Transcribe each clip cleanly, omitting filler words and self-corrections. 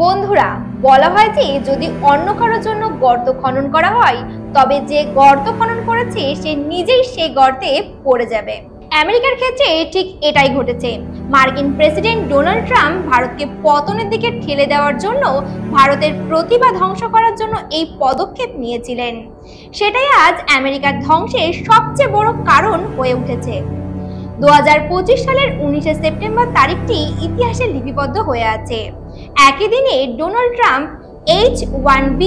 বন্ধুরা, বলা হয় যে যদি অন্য কারোর জন্য গর্ত খনন করা হয় তবে যে গর্ত খনন করেছে সে নিজেই সেই গর্তে পড়ে যাবে। আমেরিকার ক্ষেত্রে ঠিক এটাই ঘটেছে। মার্কিন প্রেসিডেন্ট ডোনাল্ড ট্রাম্প ভারতকে পতনের দিকে ঠেলে দেওয়ার জন্য, ভারতের প্রতিভা ধ্বংস করার জন্য এই পদক্ষেপ নিয়েছিলেন। সেটাই আজ আমেরিকার ধ্বংসের সবচেয়ে বড় কারণ হয়ে উঠেছে। 2025 সালের 19শে সেপ্টেম্বর তারিখটি ইতিহাসে লিপিবদ্ধ হয়ে আছে। একই দিনে ডোনাল্ড ট্রাম্প H-1B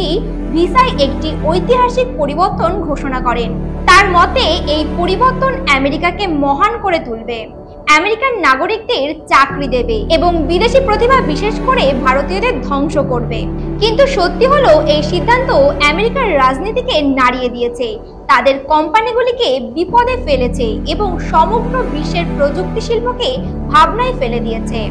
ভিসায় একটি ঐতিহাসিক পরিবর্তন ঘোষণা করেন। তার মতে এই পরিবর্তন আমেরিকাকে মহান করে তুলবে, আমেরিকান নাগরিকদের চাকরি দেবে এবং বিদেশি প্রতিভা বিশেষ করে ভারতীয়দের ধ্বংস করবে। কিন্তু সত্যি হলো এই সিদ্ধান্ত আমেরিকার রাজনীতিকে নাড়িয়ে দিয়েছে, তাদের কোম্পানিগুলিকে বিপদে ফেলেছে এবং সমগ্র বিশ্বের প্রযুক্তি শিল্পকে ভাবনায় ফেলে দিয়েছে।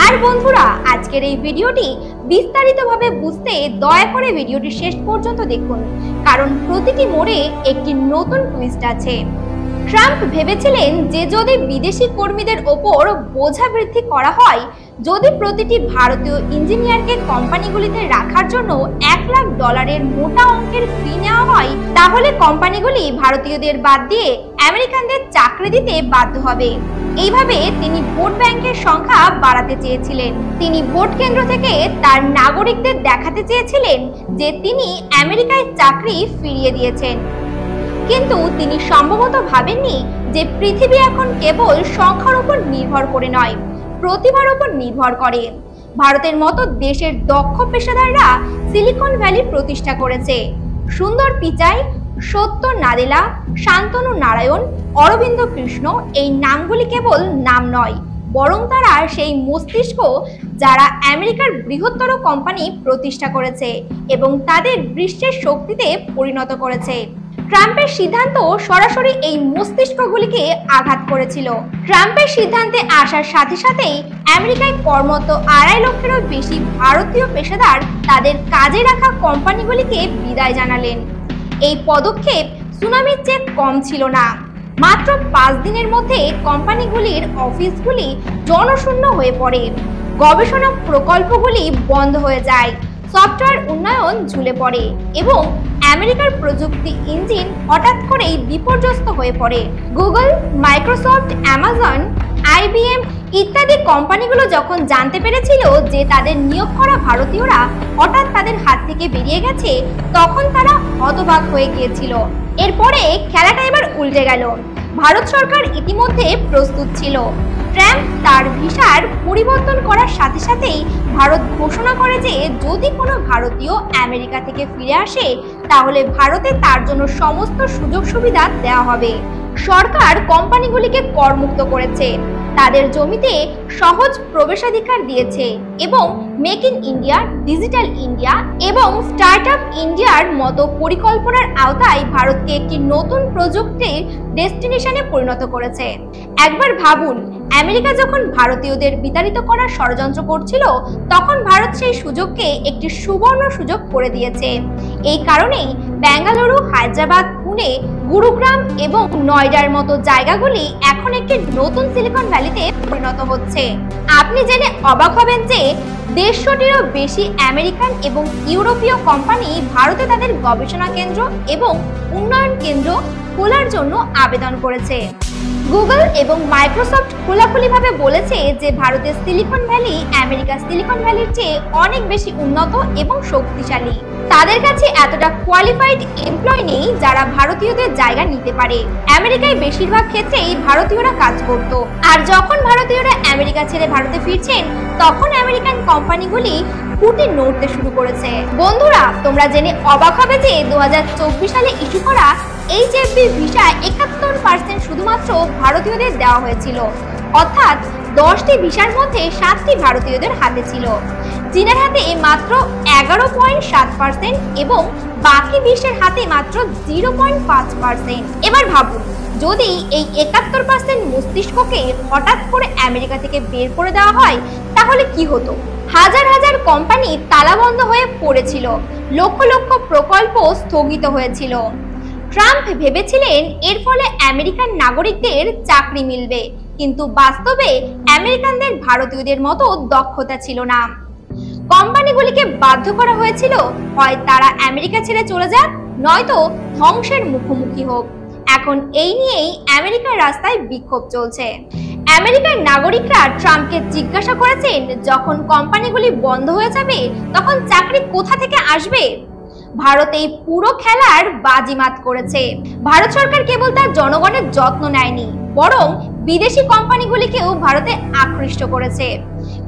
আর বন্ধুরা, আজকের এই ভিডিওটি বিস্তারিতভাবে বুঝতে দয়া করে ভিডিওটি শেষ পর্যন্ত দেখুন, কারণ প্রতিটি মোড়ে একটি নতুন টুইস্ট আছে। ট্রাম্প ভেবেছিলেন যে যদি বিদেশি কর্মীদের ওপর বোঝা বৃদ্ধি করা হয়, যদি প্রতিটি ভারতীয় ইঞ্জিনিয়ারকে কোম্পানিগুলিতে রাখার জন্য $1 লাখ মোটা অঙ্কের ফি নেওয়া হয়, তাহলে কোম্পানিগুলি ভারতীয়দের বাদ দিয়ে আমেরিকানদের চাকরি দিতে বাধ্য হবে। এইভাবে তিনি ভোট ব্যাংকের সংখ্যা বাড়াতে চেয়েছিলেন। তিনি ভোট কেন্দ্র থেকে তার নাগরিকদের দেখাতে চেয়েছিলেন যে তিনি আমেরিকায় চাকরি ফিরিয়ে দিয়েছেন। কিন্তু তিনি সম্ভবত ভাবেননি যে পৃথিবী এখন কেবল সংখ্যার উপর নির্ভর করে নয়, প্রতিভার উপর নির্ভর করে। ভারতের মতো দেশের দক্ষ পেশাদাররা সিলিকন ভ্যালি প্রতিষ্ঠা করেছে। সুন্দর পিচাই, সত্য নাদেলা, শান্তনু নারায়ণ, অরবিন্দ কৃষ্ণ এই নামগুলি কেবল নাম নয়, বরং তারা সেই মস্তিষ্ক যারা আমেরিকার বৃহত্তর কোম্পানি প্রতিষ্ঠা করেছে এবং তাদের বিশ্বের শক্তিতে পরিণত করেছে। ট্রাম্পের সিদ্ধান্ত সরাসরি এই মস্তিষ্কগুলিকে আঘাত করেছিল। ট্রাম্পের সিদ্ধান্তে আসার সাথে সাথেই আমেরিকায় কর্মরত 2.5 লক্ষেরও বেশি ভারতীয় পেশাদার তাদের কাজে রাখা কোম্পানিগুলিকে বিদায় জানালেন। এই পদক্ষেপ সুনামির চেয়ে কম ছিল না। মাত্র 5 দিনের মধ্যে কোম্পানিগুলির অফিসগুলি জনশূন্য হয়ে পড়ে, গবেষণা প্রকল্পগুলি বন্ধ হয়ে যায়, সফটওয়্যার উন্নয়ন ঝুলে পড়ে এবং আমেরিকার প্রযুক্তি ইঞ্জিন হঠাৎ করেই বিপর্যস্ত হয়ে পড়ে। গুগল, মাইক্রোসফট, অ্যামাজন, IBM ইত্যাদি কোম্পানিগুলো যখন জানতে পেরেছিল যে তাদের নিয়োগ করা ভারতীয়রা হঠাৎ তাদের হাত থেকে বেরিয়ে গেছে, তখন তারা হতবাক হয়ে গিয়েছিল। এরপরে খেলাটা এবার উল্টে গেল। ভারত সরকার ইতিমধ্যে প্রস্তুত ছিল। ট্রাম্প তার ভিসার পরিবর্তন করার সাথে সাথেই ভারত ঘোষণা করে যে যদি কোনো ভারতীয় আমেরিকা থেকে ফিরে আসে তাহলে ভারতে তার জন্য সমস্ত সুযোগ সুবিধা দেওয়া হবে। সরকার কোম্পানিগুলিকে করমুক্ত করেছে, তাদের জমিতে সহজ প্রবেশাধিকার দিয়েছে এবং make in India, digital India এবং স্টার্টআপ ইন্ডিয়ার মতো পরিকল্পনার আওতায় ভারতকে একটি নতুন প্রযুক্তির ডেস্টিনেশনে পরিণত করেছে। একবার ভাবুন, আমেরিকা যখন ভারতীয়দের বিতাড়িত করার ষড়যন্ত্র করছিল, তখন ভারত সেই সুযোগকে একটি সুবর্ণ সুযোগ করে দিয়েছে। এই কারণেই বেঙ্গালুরু, হায়দ্রাবাদ, পুনে, গুরুগ্রাম এবং নয়ডার মতো জায়গাগুলি এখন একটি নতুন সিলিকন ভ্যালিতে পরিণত হচ্ছে। আপনি জেনে অবাক হবেন যে 150টিরও বেশি আমেরিকান এবং ইউরোপীয় কোম্পানি ভারতে তাদের গবেষণা কেন্দ্র এবং উন্নয়ন কেন্দ্র খোলার জন্য আবেদন করেছে। গুগল এবং মাইক্রোসফট খোলাখুলিভাবে বলেছে যে ভারতের সিলিকন ভ্যালি আমেরিকার সিলিকন ভ্যালির চেয়ে অনেক বেশি উন্নত এবং শক্তিশালী। তাদের কাছে এতটা কোয়ালিফাইড এমপ্লয় নেই যারা ভারতীয়দের জায়গা নিতে পারে। আমেরিকায় বেশিরভাগ ক্ষেত্রেই ভারতীয়রা কাজ করত, আর যখন ভারতীয়রা আমেরিকা ছেড়ে ভারতে ফিরছেন তখন আমেরিকান কোম্পানিগুলি খুঁটি নড়তে শুরু করেছে। বন্ধুরা, তোমরা জেনে অবাক হবে যে 2024 সালে ইস্যু করা H-1B ভিসা 71% শুধুমাত্র ভারতীয়দের দেওয়া হয়েছিল, অর্থাৎ 10টি ভিসার মধ্যে 7টি ভারতীয়দের হাতে ছিল। চীনের হাতে মাত্র 11.7% এবং বাকি বিশ্বের হাতে মাত্র 0.5%। এবার ভাবুন, যদি এই 71% মস্তিষ্ককে হঠাৎ করে আমেরিকা থেকে বের করে দেওয়া হয় তাহলে কি হতো? হাজার হাজার কোম্পানি তালাবন্ধ হয়ে পড়েছিল, লক্ষ লক্ষ প্রকল্প স্থগিত হয়েছিল। ট্রাম্প ভেবেছিলেন এর ফলে আমেরিকান নাগরিকদের চাকরি মিলবে, কিন্তু বাস্তবে আমেরিকানদের ভারতীয়দের মতো দক্ষতা ছিল না। কোম্পানিগুলিকে বাধ্য করা হয়েছিল হয় তারা আমেরিকা ছেড়ে চলে যাক, নয়তো ধ্বংসের মুখোমুখি হোক। এখন এই নিয়েই আমেরিকার রাস্তায় বিক্ষোভ চলছে। আমেরিকার নাগরিকরা ট্রাম্পকে জিজ্ঞাসা করেছেন, যখন কোম্পানিগুলি বন্ধ হয়ে যাবে তখন চাকরি কোথা থেকে আসবে? ভারত এই পুরো খেলার বাজিমাত করেছে। ভারত সরকার কেবল তার জনগণের যত্ন নেয়নি, বরং বিদেশি কোম্পানিগুলিকেও ভারতে আকৃষ্ট করেছে।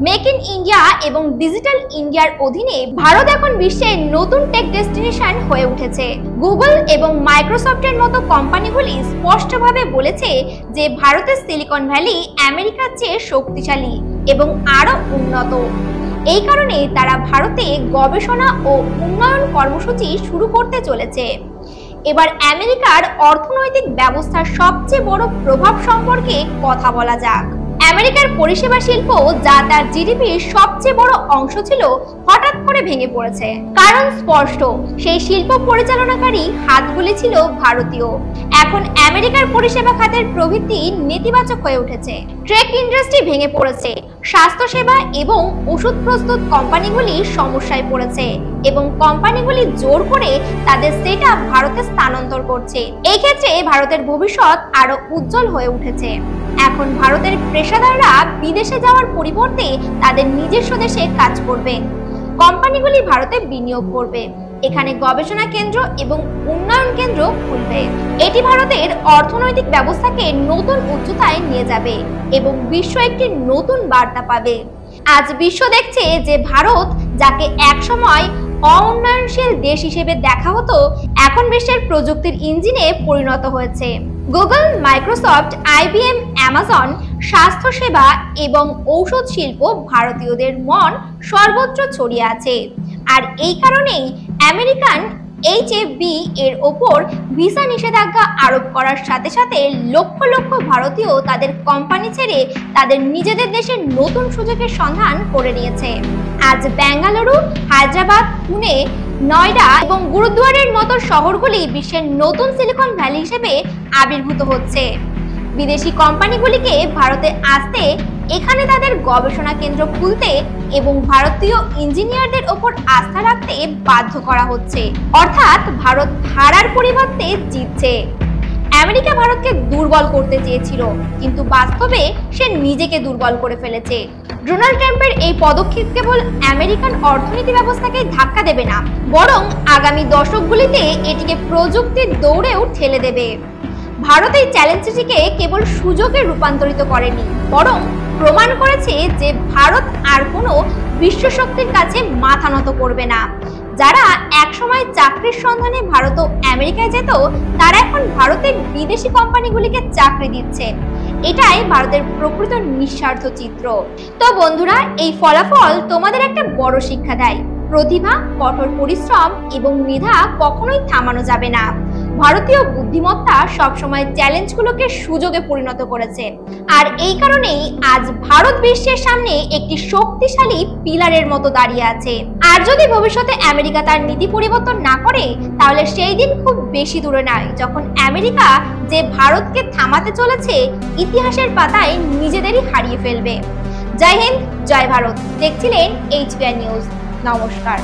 মেক ইন ইন্ডিয়া এবং ডিজিটাল ইন্ডিয়ার অধীনে ভারত এখন বিশ্বের নতুন টেক ডেস্টিনেশন হয়ে উঠেছে। গুগল এবং মাইক্রোসফটের মতো কোম্পানিগুলি স্পষ্টভাবে বলেছে যে ভারতের সিলিকন ভ্যালি আমেরিকার চেয়ে শক্তিশালী এবং আরো উন্নত। এই কারণে তারা ভারতে গবেষণা ও উন্নয়ন কর্মসূচি শুরু করতে চলেছে। এবার আমেরিকার অর্থনৈতিক ব্যবস্থার সবচেয়ে বড় প্রভাব সম্পর্কে কথা বলা যাক। আমেরিকার পরিষেবা শিল্প, যা তার জিডিপির সবচেয়ে বড় অংশ ছিল, হঠাৎ করে ভেঙে পড়েছে। কারণ স্পষ্ট, সেই শিল্প পরিচালনাকারী হাতগুলি ছিল ভারতীয়। এখন আমেরিকার পরিষেবা খাতের প্রবৃদ্ধি নেতিবাচক হয়ে উঠেছে। ট্রেক ইন্ডাস্ট্রি ভেঙে পড়েছে, স্বাস্থ্যসেবা এবং ওষুধ প্রস্তুত কোম্পানিগুলি সমস্যায় পড়েছে এবং কোম্পানিগুলি জোর করে তাদের সেটআপ ভারতে স্থানান্তর করছে। এই ক্ষেত্রে ভারতের ভবিষ্যৎ আরো উজ্জ্বল হয়ে উঠেছে। এখন ভারতের পেশাদাররা বিদেশে যাওয়ার পরিবর্তে তাদের নিজস্ব দেশে কাজ করবে। কোম্পানিগুলি ভারতে বিনিয়োগ করবে, এখানে গবেষণা কেন্দ্র এবং উন্নয়ন কেন্দ্র খুলবে। এটি ভারতের অর্থনৈতিক ব্যবস্থাকে নতুন উচ্চতায় নিয়ে যাবে এবং বিশ্ব একটি নতুন বার্তা পাবে। আজ বিশ্ব দেখছে যে ভারত, যাকে একসময় অউন্নয়নশীল দেশ হিসেবে দেখা হতো, এখন বিশ্বের প্রযুক্তির ইঞ্জিনে পরিণত হয়েছে। গুগল, মাইক্রোসফট, IBM, অ্যামাজন, স্বাস্থ্যসেবা এবং ঔষধ শিল্প ভারতীয়দের মন সর্বত্র ছড়িয়ে আছে। আর এই কারণেই আমেরিকান HFB এর ওপর ভিসা নিষেধাজ্ঞা আরোপ করার সাথে সাথে লক্ষ লক্ষ ভারতীয় তাদের কোম্পানি ছেড়ে তাদের নিজেদের দেশের নতুন সুযোগের সন্ধান করে নিয়েছে। আজ বেঙ্গালুরু, হায়দ্রাবাদ, পুনে, নয়ডা এবং গুরুদুয়ারের মতো শহরগুলি বিশ্বের নতুন সিলিকন ভ্যালি হিসেবে আবির্ভূত হচ্ছে। বিদেশি কোম্পানিগুলিকে ভারতে আসতে, এখানে তাদের গবেষণা কেন্দ্র খুলতে এবং ভারতীয় ইঞ্জিনিয়ারদের ওপর আস্থা রাখতে বাধ্য করা হচ্ছে। অর্থাৎ ভারত হারার পরিবর্তে জিতছে। আমেরিকা ভারতকে দুর্বল করতে চেয়েছিল, কিন্তু বাস্তবে সে নিজেকে দুর্বল করে ফেলেছে। ডোনাল্ড ট্রাম্পের এই পদক্ষেপ কেবল আমেরিকান অর্থনীতি ব্যবস্থাকে ধাক্কা দেবে না, বরং আগামী দশকগুলিতে এটিকে প্রযুক্তির দৌড়েও ঠেলে দেবে। ভারত এই চ্যালেঞ্জটিকে কেবল সুযোগে রূপান্তরিত করেনি, বরং প্রমাণ করেছে যে ভারত আর কোনো বিশ্ব শক্তির কাছে মাথা নত করবে না। যারা একসময় চাকরির সন্ধানে ভারত ও আমেরিকায় যেত, তারা এখন ভারতের বিদেশি কোম্পানিগুলিকে চাকরি দিচ্ছে। এটাই ভারতের প্রকৃত নিঃস্বার্থ চিত্র। তো বন্ধুরা, এই ফলাফল তোমাদের একটা বড় শিক্ষা দেয়। প্রতিভা, কঠোর পরিশ্রম এবং মেধা কখনোই থামানো যাবে না। ভারতীয় বুদ্ধিমত্তা সবসময় চ্যালেঞ্জগুলোকে সুযোগে পরিণত করেছে। আর এই কারণেই আজ ভারত বিশ্বের সামনে একটি শক্তিশালী পিলারের মতো দাঁড়িয়ে আছে। আর যদি ভবিষ্যতে আমেরিকা তার নীতি পরিবর্তন না করে, তাহলে সেই দিন খুব বেশি দূরে নয় যখন আমেরিকা যে ভারতকে থামাতে চলেছে, ইতিহাসের পাতায় নিজেদেরই হারিয়ে ফেলবে। জয় হিন্দ, জয় ভারত। দেখছিলেন HBR নিউজ। নমস্কার।